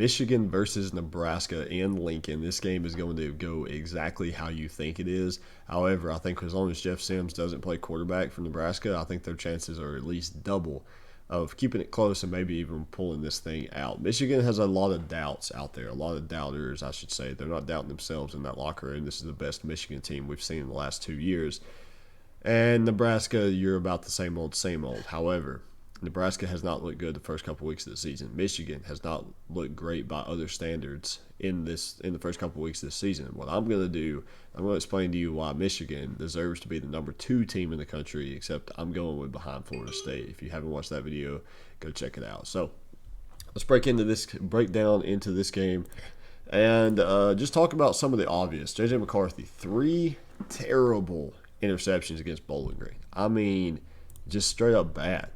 Michigan versus Nebraska in Lincoln. This game is going to go exactly how you think it is. However, I think as long as Jeff Sims doesn't play quarterback for Nebraska, I think their chances are at least double of keeping it close and maybe even pulling this thing out. Michigan has a lot of doubts out there, a lot of doubters, I should say. They're not doubting themselves in that locker room. This is the best Michigan team we've seen in the last 2 years. And Nebraska, you're about the same old, same old. However, Nebraska has not looked good the first couple weeks of the season. Michigan has not looked great by other standards in the first couple weeks of the season. What I'm going to do, I'm going to explain to you why Michigan deserves to be the number 2 team in the country, except I'm going with behind Florida State. If you haven't watched that video, go check it out. So let's break down into this game and just talk about some of the obvious. J.J. McCarthy, 3 terrible interceptions against Bowling Green. I mean, just straight up bad.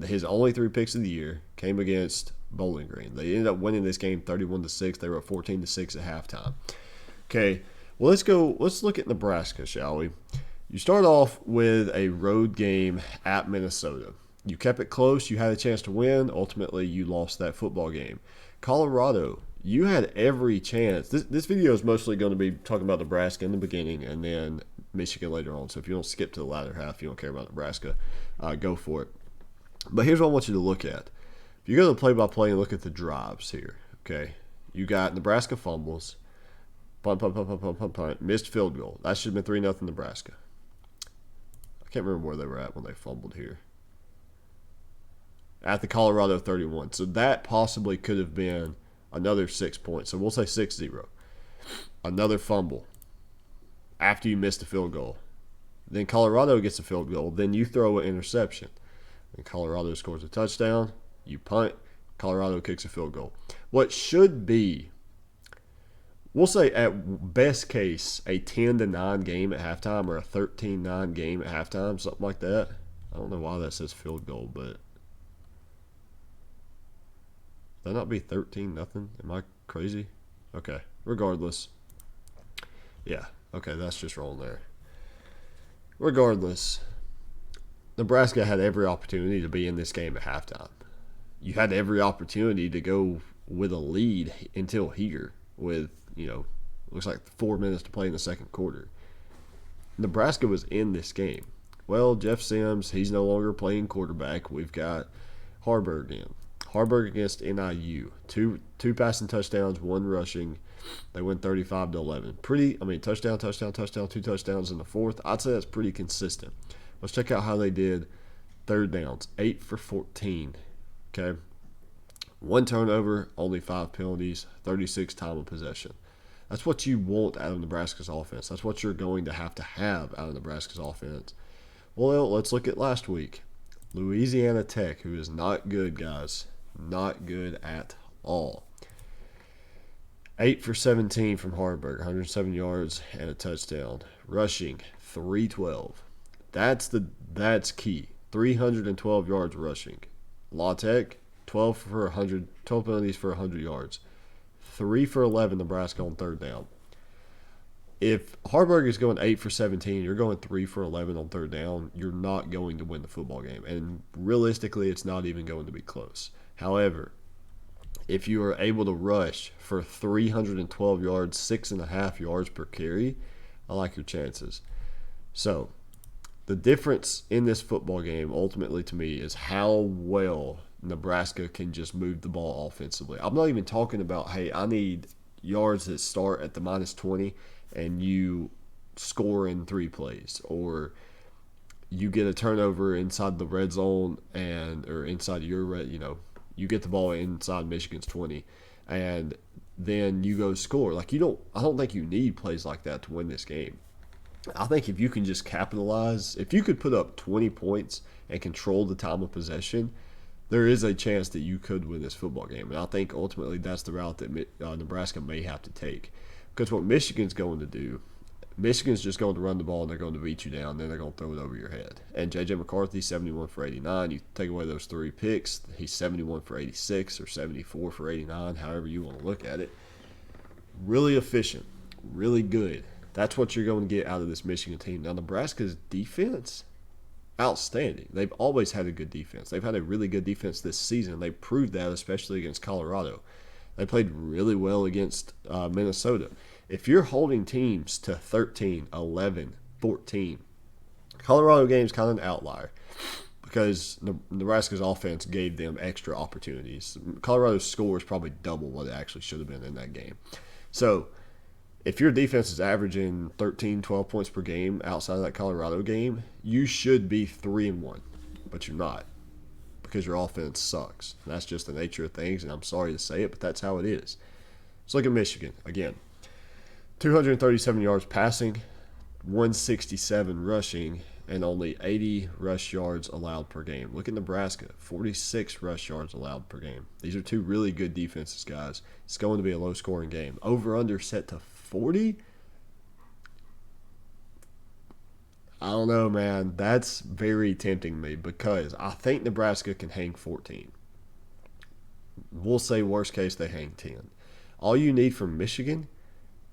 His only 3 picks of the year came against Bowling Green. They ended up winning this game 31-6. They were up 14-6 at halftime. Okay, well let's look at Nebraska, shall we? You start off with a road game at Minnesota. You kept it close. You had a chance to win. Ultimately, you lost that football game. Colorado, you had every chance. This video is mostly going to be talking about Nebraska in the beginning and then Michigan later on. So if you don't skip to the latter half, you don't care about Nebraska, go for it. But here's what I want you to look at. If you go to the play-by-play and look at the drives here, okay, you got Nebraska fumbles, punt, missed field goal. That should have been 3-0 Nebraska. I can't remember where they were at when they fumbled here. At the Colorado 31. So that possibly could have been another 6 points. So we'll say 6-0. Another fumble after you missed a field goal. Then Colorado gets a field goal. Then you throw an interception. And Colorado scores a touchdown. You punt. Colorado kicks a field goal. What should be, we'll say at best case, a 10-9 game at halftime or a 13-9 game at halftime, something like that. I don't know why that says field goal, but that not be 13-0? Am I crazy? Okay. Regardless. Yeah. Okay, that's just wrong there. Regardless, Nebraska had every opportunity to be in this game at halftime. You had every opportunity to go with a lead until here with, looks like 4 minutes to play in the second quarter. Nebraska was in this game. Well, Jeff Sims, he's no longer playing quarterback. We've got Harburg in. Harburg against NIU. Two passing touchdowns, 1 rushing. They win 35-11. Touchdown, 2 touchdowns in the fourth. I'd say that's pretty consistent. Let's check out how they did third downs. 8 for 14. Okay. 1 turnover, only 5 penalties, 36 time of possession. That's what you want out of Nebraska's offense. That's what you're going to have out of Nebraska's offense. Well, let's look at last week. Louisiana Tech, who is not good, guys. Not good at all. 8 for 17 from Harburg, 107 yards and a touchdown. Rushing, 312. That's key. 312 yards rushing. La Tech, 12 penalties for 100 yards. 3 for 11 Nebraska on third down. If Harburg is going 8 for 17, you're going 3 for 11 on third down, you're not going to win the football game. And realistically, it's not even going to be close. However, if you are able to rush for 312 yards, 6.5 yards per carry, I like your chances. So, the difference in this football game, ultimately to me, is how well Nebraska can just move the ball offensively. I'm not even talking about, hey, I need yards that start at the -20 and you score in 3 plays, or you get a turnover inside the red zone or inside your red, you get the ball inside Michigan's 20 and then you go score. I don't think you need plays like that to win this game. I think if you can just capitalize, if you could put up 20 points and control the time of possession, there is a chance that you could win this football game. And I think ultimately that's the route that Nebraska may have to take. Because what Michigan's going to do, Michigan's just going to run the ball and they're going to beat you down, then they're going to throw it over your head. And J.J. McCarthy, 71 for 89. You take away those 3 picks, he's 71 for 86 or 74 for 89, however you want to look at it. Really efficient, really good. That's what you're going to get out of this Michigan team. Now, Nebraska's defense, outstanding. They've always had a good defense. They've had a really good defense this season. They proved that, especially against Colorado. They played really well against Minnesota. If you're holding teams to 13, 11, 14, Colorado game's kind of an outlier because Nebraska's offense gave them extra opportunities. Colorado's score is probably double what it actually should have been in that game. So if your defense is averaging 13, 12 points per game outside of that Colorado game, you should be 3-1, but you're not because your offense sucks. And that's just the nature of things, and I'm sorry to say it, but that's how it is. Let's look at Michigan again. 237 yards passing, 167 rushing, and only 80 rush yards allowed per game. Look at Nebraska, 46 rush yards allowed per game. These are two really good defenses, guys. It's going to be a low-scoring game. Over-under set to 40? I don't know, man. That's very tempting me because I think Nebraska can hang 14. We'll say worst case they hang 10. All you need from Michigan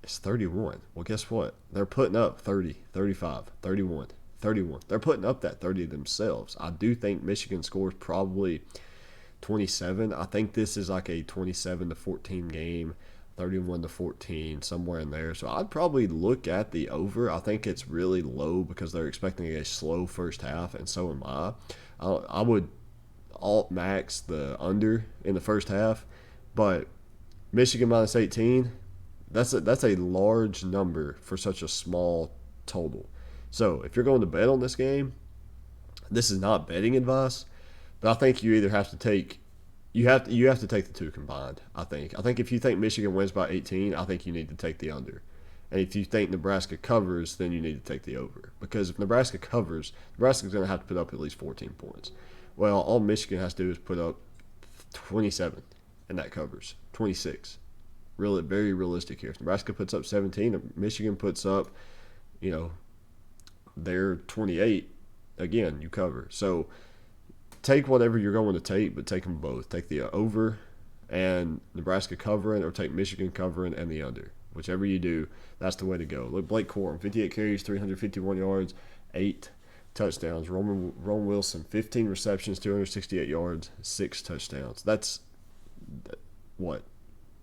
is 31. Well, guess what? They're putting up 30, 35, 31, 31. They're putting up that 30 themselves. I do think Michigan scores probably 27. I think this is like a 27-14 game, 31-14, somewhere in there. So I'd probably look at the over. I think it's really low because they're expecting a slow first half, and so am I. I would alt max the under in the first half, but Michigan minus 18, that's a large number for such a small total. So if you're going to bet on this game, this is not betting advice, but I think you either have to take you have to take the two combined. I think if you think Michigan wins by 18, I think you need to take the under. And if you think Nebraska covers, then you need to take the over. Because if Nebraska covers, Nebraska's going to have to put up at least 14 points. Well, all Michigan has to do is put up 27, and that covers. 26. Really, very realistic here. If Nebraska puts up 17, if Michigan puts up, their 28, again, you cover. So take whatever you're going to take, but take them both. Take the over and Nebraska covering, or take Michigan covering and the under. Whichever you do, that's the way to go. Look, Blake Corum, 58 carries, 351 yards, 8 touchdowns. Roman Wilson, 15 receptions, 268 yards, 6 touchdowns. That's, what,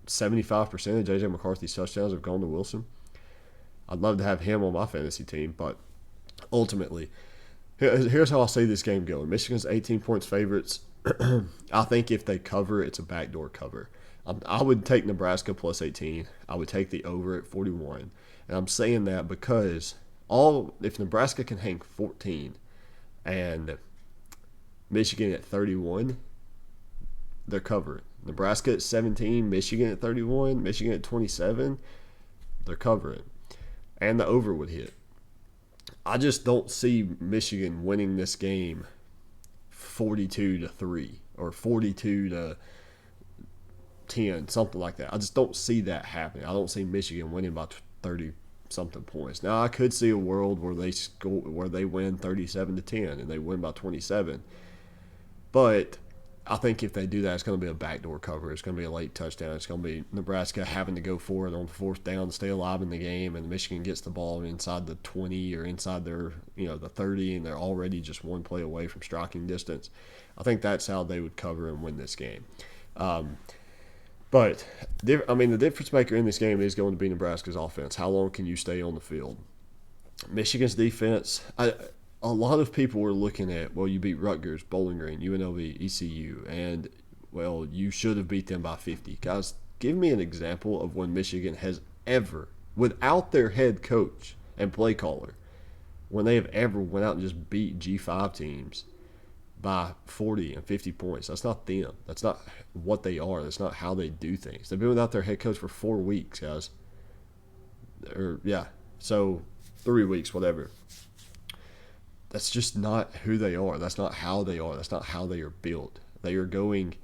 75% of J.J. McCarthy's touchdowns have gone to Wilson? I'd love to have him on my fantasy team, but ultimately, here's how I see this game going. Michigan's 18 points favorites. I think if they cover, it's a backdoor cover. I would take Nebraska plus 18. I would take the over at 41. And I'm saying that because if Nebraska can hang 14 and Michigan at 31, they're covered. Nebraska at 17, Michigan at 31, Michigan at 27, they're covering. And the over would hit. I just don't see Michigan winning this game 42-3 or 42-10, something like that. I just don't see that happening. I don't see Michigan winning by 30-something points. Now, I could see a world where they win 37-10 and they win by 27. But I think if they do that, it's going to be a backdoor cover. It's going to be a late touchdown. It's going to be Nebraska having to go for it on fourth down to stay alive in the game, and Michigan gets the ball inside the 20 or inside their, the 30, and they're already just one play away from striking distance. I think that's how they would cover and win this game. But the difference maker in this game is going to be Nebraska's offense. How long can you stay on the field? Michigan's defense, a lot of people were looking at, well, you beat Rutgers, Bowling Green, UNLV, ECU, and, well, you should have beat them by 50. Guys, give me an example of when Michigan has ever, without their head coach and play caller, when they have ever went out and just beat G5 teams by 40 and 50 points. That's not them. That's not what they are. That's not how they do things. They've been without their head coach for 4 weeks, guys. So 3 weeks, whatever. That's just not who they are. That's not how they are. That's not how they are built. They are going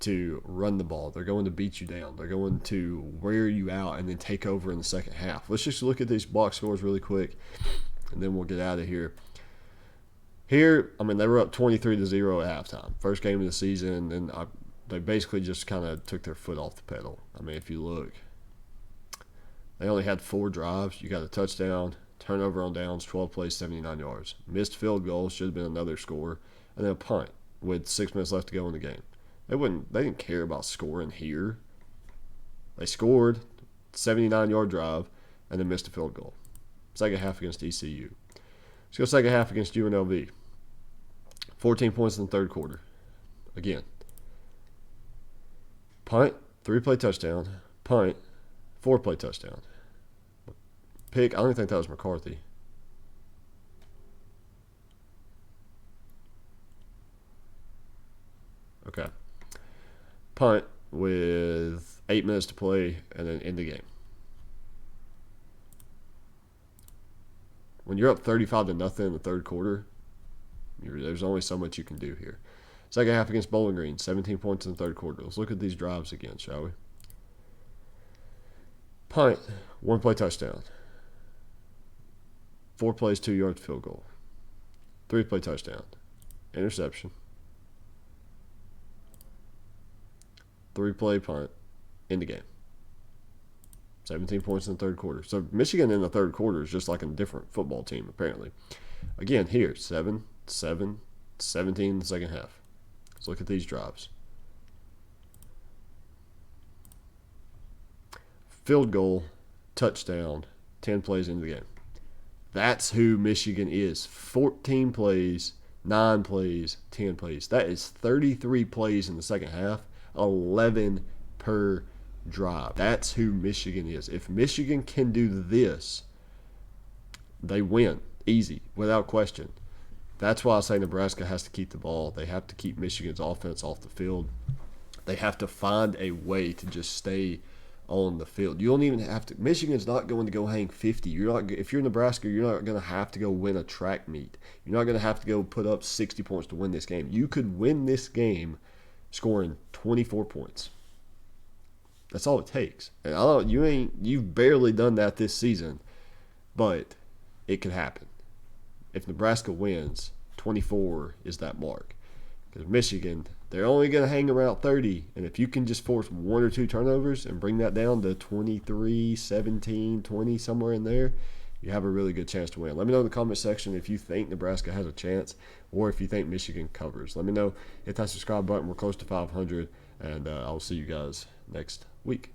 to run the ball. They're going to beat you down. They're going to wear you out and then take over in the second half. Let's just look at these box scores really quick, and then we'll get out of here. Here, they were up 23-0 at halftime. First game of the season, and they basically just kind of took their foot off the pedal. If you look, they only had 4 drives. You got a touchdown, turnover on downs, 12 plays, 79 yards. Missed field goal, should have been another score, and then a punt with 6 minutes left to go in the game. They didn't care about scoring here. They scored 79-yard drive and then missed a field goal. Second half against ECU. Let's go second half against UNLV. 14 points in the third quarter. Again. Punt, 3-play touchdown. Punt, 4-play touchdown. Pick, I don't even think that was McCarthy. Okay. Punt with 8 minutes to play and then end the game. When you're up 35-0 in the third quarter, there's only so much you can do here. Second half against Bowling Green, 17 points in the third quarter. Let's look at these drives again, shall we? Punt, 1-play touchdown. 4 plays, 2-yard field goal. 3-play touchdown. Interception. 3-play punt. In the game. 17 points in the third quarter. So Michigan in the third quarter is just like a different football team, apparently. Again, here, 7, 7, 17 in the second half. Let's look at these drives. Field goal, touchdown, 10 plays into the game. That's who Michigan is. 14 plays, 9 plays, 10 plays. That is 33 plays in the second half, 11 per drive. That's who Michigan is. If Michigan can do this, they win. Easy, without question. That's why I say Nebraska has to keep the ball. They have to keep Michigan's offense off the field. They have to find a way to just stay on the field. You don't even have to. Michigan's not going to go hang 50. You're not. If you're Nebraska, you're not going to have to go win a track meet. You're not going to have to go put up 60 points to win this game. You could win this game scoring 24 points. That's all it takes. And you've barely done that this season, but it could happen. If Nebraska wins, 24 is that mark. Because Michigan, they're only going to hang around 30. And if you can just force 1 or 2 turnovers and bring that down to 23, 17, 20, somewhere in there, you have a really good chance to win. Let me know in the comment section if you think Nebraska has a chance or if you think Michigan covers. Let me know. Hit that subscribe button. We're close to 500. And I'll see you guys next week.